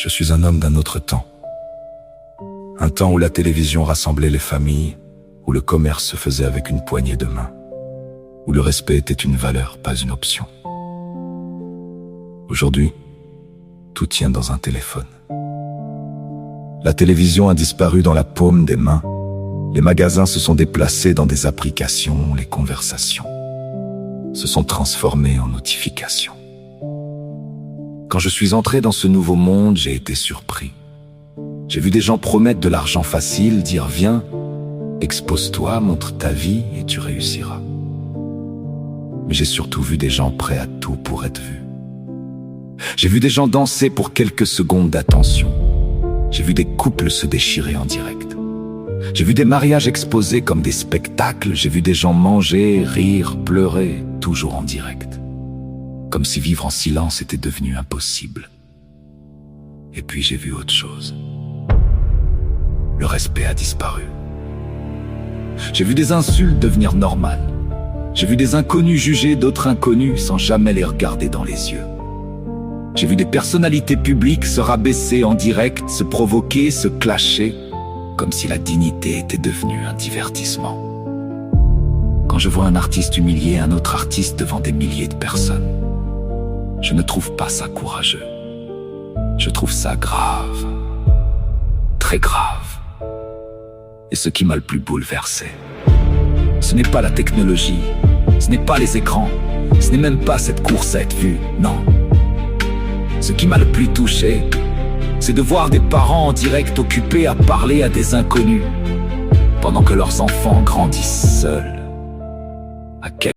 Je suis un homme d'un autre temps. Un temps où la télévision rassemblait les familles, où le commerce se faisait avec une poignée de main, où le respect était une valeur, pas une option. Aujourd'hui, tout tient dans un téléphone. La télévision a disparu dans la paume des mains. Les magasins se sont déplacés dans des applications, les conversations se sont transformées en notifications. Quand je suis entré dans ce nouveau monde, j'ai été surpris. J'ai vu des gens promettre de l'argent facile, dire « Viens, expose-toi, montre ta vie et tu réussiras ». Mais j'ai surtout vu des gens prêts à tout pour être vus. J'ai vu des gens danser pour quelques secondes d'attention. J'ai vu des couples se déchirer en direct. J'ai vu des mariages exposés comme des spectacles. J'ai vu des gens manger, rire, pleurer, toujours en direct. Comme si vivre en silence était devenu impossible. Et puis j'ai vu autre chose. Le respect a disparu. J'ai vu des insultes devenir normales. J'ai vu des inconnus juger d'autres inconnus sans jamais les regarder dans les yeux. J'ai vu des personnalités publiques se rabaisser en direct, se provoquer, se clasher, comme si la dignité était devenue un divertissement. Quand je vois un artiste humilier un autre artiste devant des milliers de personnes, je ne trouve pas ça courageux. Je trouve ça grave, très grave. Et ce qui m'a le plus bouleversé, ce n'est pas la technologie, ce n'est pas les écrans, ce n'est même pas cette course à être vu, non. Ce qui m'a le plus touché, c'est de voir des parents en direct occupés à parler à des inconnus, pendant que leurs enfants grandissent seuls. À quel